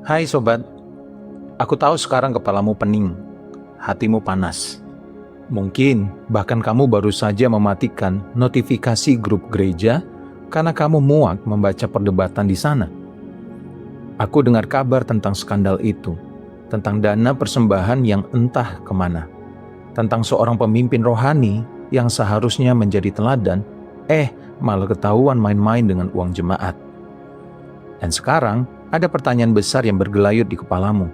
Hai sobat, aku tahu sekarang kepalamu pening, hatimu panas. Mungkin bahkan kamu baru saja mematikan notifikasi grup gereja karena kamu muak membaca perdebatan di sana. Aku dengar kabar tentang skandal itu, tentang dana persembahan yang entah kemana, tentang seorang pemimpin rohani yang seharusnya menjadi teladan, malah ketahuan main-main dengan uang jemaat. Dan sekarang ada pertanyaan besar yang bergelayut di kepalamu.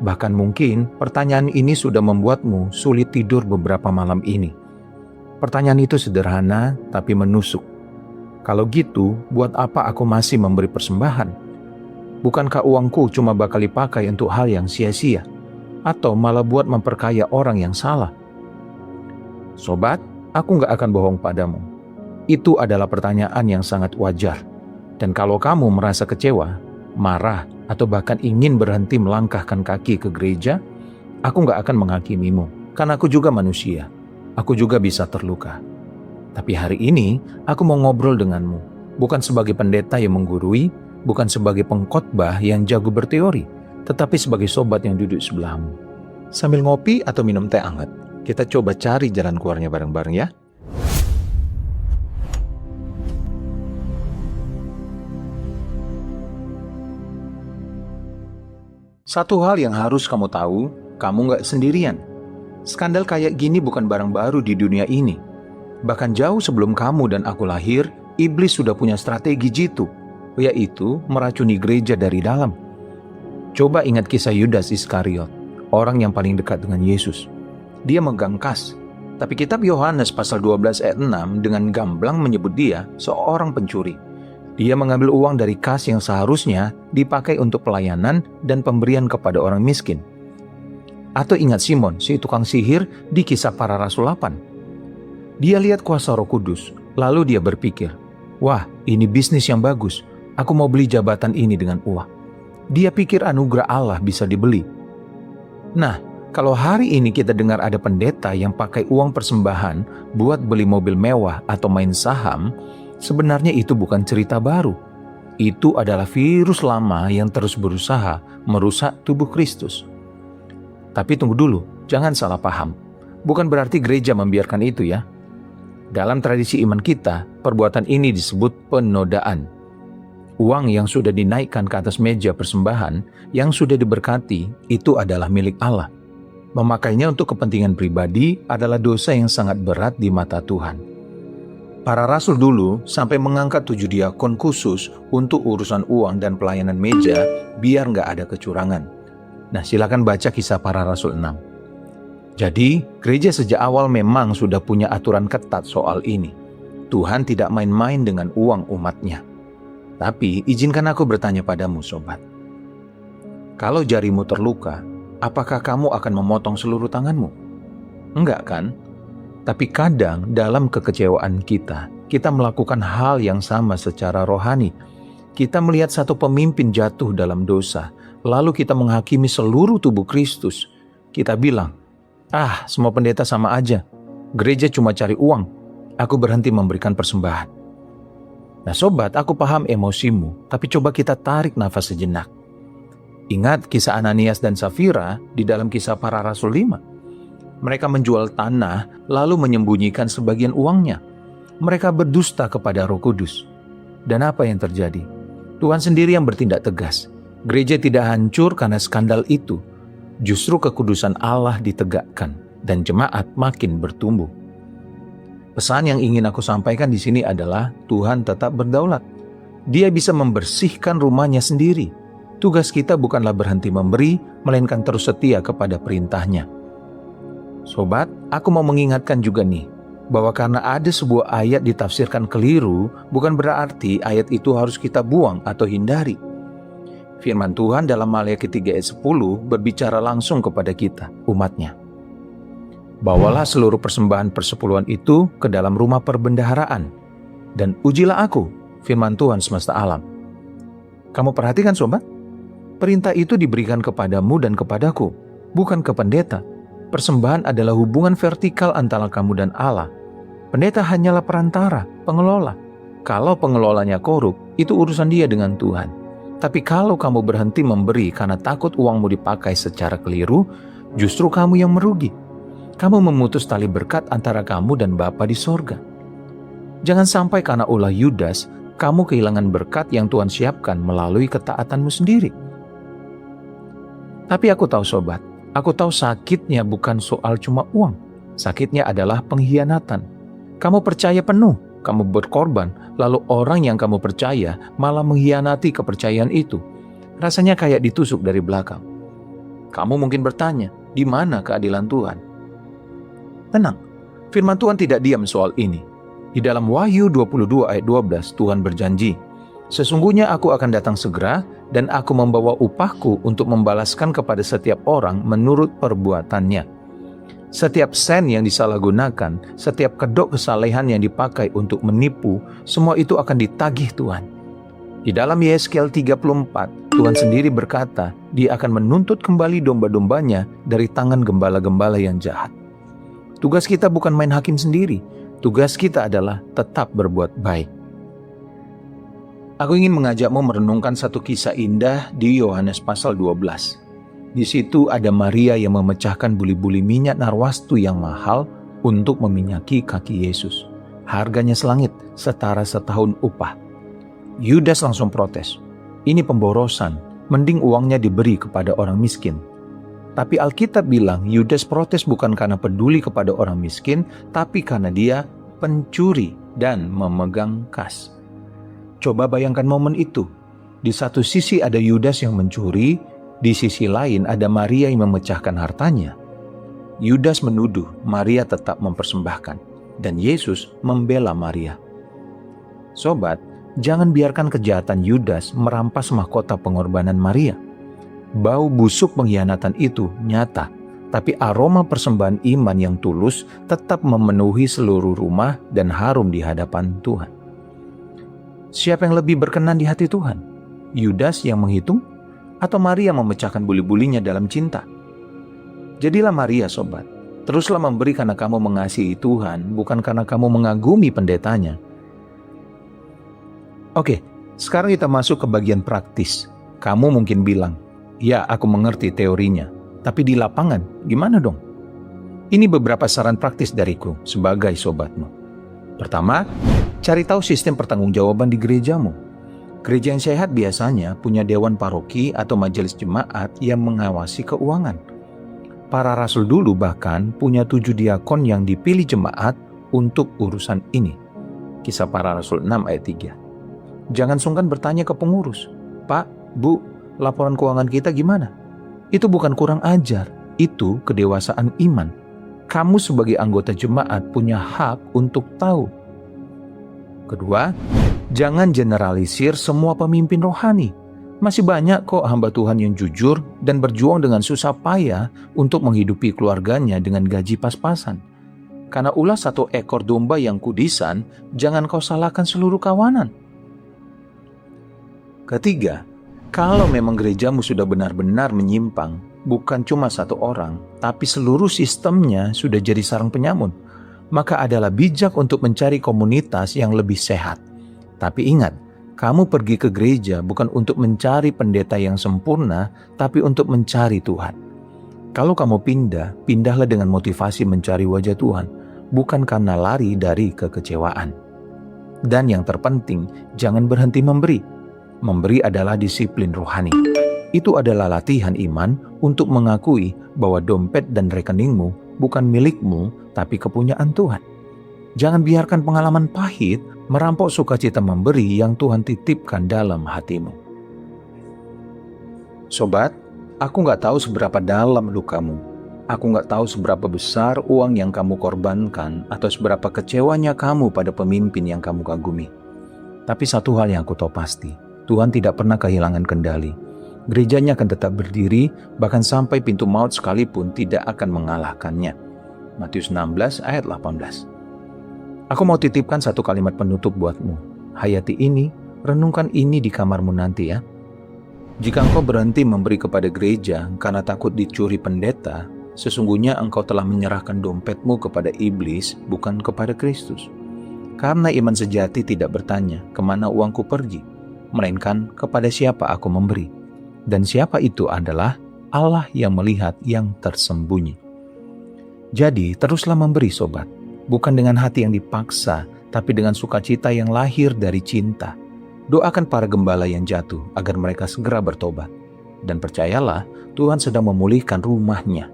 Bahkan mungkin pertanyaan ini sudah membuatmu sulit tidur beberapa malam ini. Pertanyaan itu sederhana tapi menusuk. Kalau gitu, buat apa aku masih memberi persembahan? Bukankah uangku cuma bakal dipakai untuk hal yang sia-sia? Atau malah buat memperkaya orang yang salah? Sobat, aku gak akan bohong padamu. Itu adalah pertanyaan yang sangat wajar. Dan kalau kamu merasa kecewa, marah, atau bahkan ingin berhenti melangkahkan kaki ke gereja, aku gak akan menghakimimu, karena aku juga manusia. Aku juga bisa terluka. Tapi hari ini, aku mau ngobrol denganmu, bukan sebagai pendeta yang menggurui, bukan sebagai pengkhotbah yang jago berteori, tetapi sebagai sobat yang duduk sebelahmu. Sambil ngopi atau minum teh hangat, kita coba cari jalan keluarnya bareng-bareng ya. Satu hal yang harus kamu tahu, kamu nggak sendirian. Skandal kayak gini bukan barang baru di dunia ini. Bahkan jauh sebelum kamu dan aku lahir, iblis sudah punya strategi jitu, yaitu meracuni gereja dari dalam. Coba ingat kisah Yudas Iskariot, orang yang paling dekat dengan Yesus. Dia megang kas, tapi kitab Yohanes pasal 12 ayat 6 dengan gamblang menyebut dia seorang pencuri. Dia mengambil uang dari kas yang seharusnya dipakai untuk pelayanan dan pemberian kepada orang miskin. Atau ingat Simon, si tukang sihir di Kisah Para Rasul 8. Dia lihat kuasa Roh Kudus, lalu dia berpikir, wah, ini bisnis yang bagus, aku mau beli jabatan ini dengan uang. Dia pikir anugerah Allah bisa dibeli. Nah, kalau hari ini kita dengar ada pendeta yang pakai uang persembahan buat beli mobil mewah atau main saham, sebenarnya itu bukan cerita baru. Itu adalah virus lama yang terus berusaha merusak tubuh Kristus. Tapi tunggu dulu, jangan salah paham. Bukan berarti gereja membiarkan itu ya. Dalam tradisi iman kita, perbuatan ini disebut penodaan. Uang yang sudah dinaikkan ke atas meja persembahan, yang sudah diberkati, itu adalah milik Allah. Memakainya untuk kepentingan pribadi adalah dosa yang sangat berat di mata Tuhan. Para rasul dulu sampai mengangkat 7 diakon khusus untuk urusan uang dan pelayanan meja biar nggak ada kecurangan. Nah, silakan baca Kisah Para Rasul 6. Jadi, gereja sejak awal memang sudah punya aturan ketat soal ini. Tuhan tidak main-main dengan uang umatnya. Tapi, izinkan aku bertanya padamu, sobat. Kalau jarimu terluka, apakah kamu akan memotong seluruh tanganmu? Enggak kan? Tapi kadang dalam kekecewaan kita melakukan hal yang sama secara rohani. Kita melihat satu pemimpin jatuh dalam dosa, lalu kita menghakimi seluruh tubuh Kristus. Kita bilang, semua pendeta sama aja. Gereja cuma cari uang. Aku berhenti memberikan persembahan. Nah sobat, aku paham emosimu, tapi coba kita tarik nafas sejenak. Ingat kisah Ananias dan Safira di dalam Kisah Para Rasul 5. Mereka menjual tanah lalu menyembunyikan sebagian uangnya. Mereka berdusta kepada Roh Kudus. Dan apa yang terjadi? Tuhan sendiri yang bertindak tegas. Gereja tidak hancur karena skandal itu. Justru kekudusan Allah ditegakkan dan jemaat makin bertumbuh. Pesan yang ingin aku sampaikan di sini adalah Tuhan tetap berdaulat. Dia bisa membersihkan rumahnya sendiri. Tugas kita bukanlah berhenti memberi, melainkan terus setia kepada perintahnya. Sobat, aku mau mengingatkan juga nih, bahwa karena ada sebuah ayat ditafsirkan keliru, bukan berarti ayat itu harus kita buang atau hindari. Firman Tuhan dalam Maleakhi 3 ayat 10 berbicara langsung kepada kita, umatnya. Bawalah seluruh persembahan persepuluhan itu ke dalam rumah perbendaharaan, dan ujilah aku, firman Tuhan semesta alam. Kamu perhatikan sobat? Perintah itu diberikan kepadamu dan kepadaku, bukan ke pendeta. Persembahan adalah hubungan vertikal antara kamu dan Allah. Pendeta hanyalah perantara, pengelola. Kalau pengelolanya korup, itu urusan dia dengan Tuhan. Tapi kalau kamu berhenti memberi karena takut uangmu dipakai secara keliru, justru kamu yang merugi. Kamu memutus tali berkat antara kamu dan Bapa di sorga. Jangan sampai karena ulah Yudas, kamu kehilangan berkat yang Tuhan siapkan melalui ketaatanmu sendiri. Tapi aku tahu sobat, aku tahu sakitnya bukan soal cuma uang. Sakitnya adalah pengkhianatan. Kamu percaya penuh, kamu berkorban, lalu orang yang kamu percaya malah mengkhianati kepercayaan itu. Rasanya kayak ditusuk dari belakang. Kamu mungkin bertanya, di mana keadilan Tuhan? Tenang, firman Tuhan tidak diam soal ini. Di dalam Wahyu 22 ayat 12, Tuhan berjanji, "Sesungguhnya aku akan datang segera, dan aku membawa upahku untuk membalaskan kepada setiap orang menurut perbuatannya." Setiap sen yang disalahgunakan, setiap kedok kesalehan yang dipakai untuk menipu, semua itu akan ditagih Tuhan. Di dalam Yeskel 34, Tuhan sendiri berkata, Dia akan menuntut kembali domba-dombanya dari tangan gembala-gembala yang jahat. Tugas kita bukan main hakim sendiri, tugas kita adalah tetap berbuat baik. Aku ingin mengajakmu merenungkan satu kisah indah di Yohanes pasal 12. Di situ ada Maria yang memecahkan buli-buli minyak narwastu yang mahal untuk meminyaki kaki Yesus. Harganya selangit, setara setahun upah. Yudas langsung protes. Ini pemborosan, mending uangnya diberi kepada orang miskin. Tapi Alkitab bilang Yudas protes bukan karena peduli kepada orang miskin, tapi karena dia pencuri dan memegang kas. Coba bayangkan momen itu. Di satu sisi ada Yudas yang mencuri, di sisi lain ada Maria yang memecahkan hartanya. Yudas menuduh, Maria tetap mempersembahkan, dan Yesus membela Maria. Sobat, jangan biarkan kejahatan Yudas merampas mahkota pengorbanan Maria. Bau busuk pengkhianatan itu nyata, tapi aroma persembahan iman yang tulus tetap memenuhi seluruh rumah dan harum di hadapan Tuhan. Siapa yang lebih berkenan di hati Tuhan? Yudas yang menghitung? Atau Maria memecahkan buli-bulinya dalam cinta? Jadilah Maria sobat, teruslah memberi karena kamu mengasihi Tuhan, bukan karena kamu mengagumi pendetanya. Oke, sekarang kita masuk ke bagian praktis. Kamu mungkin bilang, ya aku mengerti teorinya, tapi di lapangan gimana dong? Ini beberapa saran praktis dariku sebagai sobatmu. Pertama, cari tahu sistem pertanggungjawaban di gerejamu. Gereja yang sehat biasanya punya dewan paroki atau majelis jemaat yang mengawasi keuangan. Para rasul dulu bahkan punya 7 diakon yang dipilih jemaat untuk urusan ini. Kisah Para Rasul 6 ayat 3. Jangan sungkan bertanya ke pengurus, Pak, Bu, laporan keuangan kita gimana? Itu bukan kurang ajar, itu kedewasaan iman. Kamu sebagai anggota jemaat punya hak untuk tahu. Kedua, jangan generalisir semua pemimpin rohani. Masih banyak kok hamba Tuhan yang jujur dan berjuang dengan susah payah untuk menghidupi keluarganya dengan gaji pas-pasan. Karena ulah satu ekor domba yang kudisan, jangan kau salahkan seluruh kawanan. Ketiga, kalau memang gerejamu sudah benar-benar menyimpang, bukan cuma satu orang, tapi seluruh sistemnya sudah jadi sarang penyamun, maka adalah bijak untuk mencari komunitas yang lebih sehat. Tapi ingat, kamu pergi ke gereja bukan untuk mencari pendeta yang sempurna, tapi untuk mencari Tuhan. Kalau kamu pindah, pindahlah dengan motivasi mencari wajah Tuhan, bukan karena lari dari kekecewaan. Dan yang terpenting, jangan berhenti memberi. Memberi adalah disiplin rohani. Itu adalah latihan iman untuk mengakui bahwa dompet dan rekeningmu bukan milikmu, tapi kepunyaan Tuhan. Jangan biarkan pengalaman pahit merampok sukacita memberi yang Tuhan titipkan dalam hatimu. Sobat, aku gak tahu seberapa dalam lukamu. Aku gak tahu seberapa besar uang yang kamu korbankan atau seberapa kecewanya kamu pada pemimpin yang kamu kagumi. Tapi satu hal yang aku tahu pasti, Tuhan tidak pernah kehilangan kendali. Gerejanya akan tetap berdiri, bahkan sampai pintu maut sekalipun tidak akan mengalahkannya. Matius 16 ayat 18. Aku mau titipkan satu kalimat penutup buatmu. Hayati ini, renungkan ini di kamarmu nanti ya. Jika engkau berhenti memberi kepada gereja karena takut dicuri pendeta, sesungguhnya engkau telah menyerahkan dompetmu kepada iblis, bukan kepada Kristus. Karena iman sejati tidak bertanya, kemana uangku pergi? melainkan kepada siapa aku memberi. Dan siapa itu adalah Allah yang melihat yang tersembunyi. Jadi teruslah memberi sobat, bukan dengan hati yang dipaksa, tapi dengan sukacita yang lahir dari cinta. Doakan para gembala yang jatuh agar mereka segera bertobat. Dan percayalah, Tuhan sedang memulihkan rumahnya.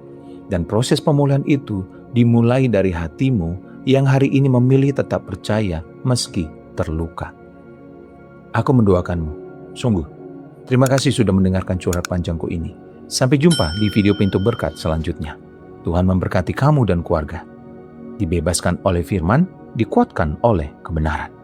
Dan proses pemulihan itu dimulai dari hatimu yang hari ini memilih tetap percaya meski terluka. Aku mendoakanmu, sungguh. Terima kasih sudah mendengarkan curhat panjangku ini. Sampai jumpa di video Pintu Berkat selanjutnya. Tuhan memberkati kamu dan keluarga. Dibebaskan oleh firman, dikuatkan oleh kebenaran.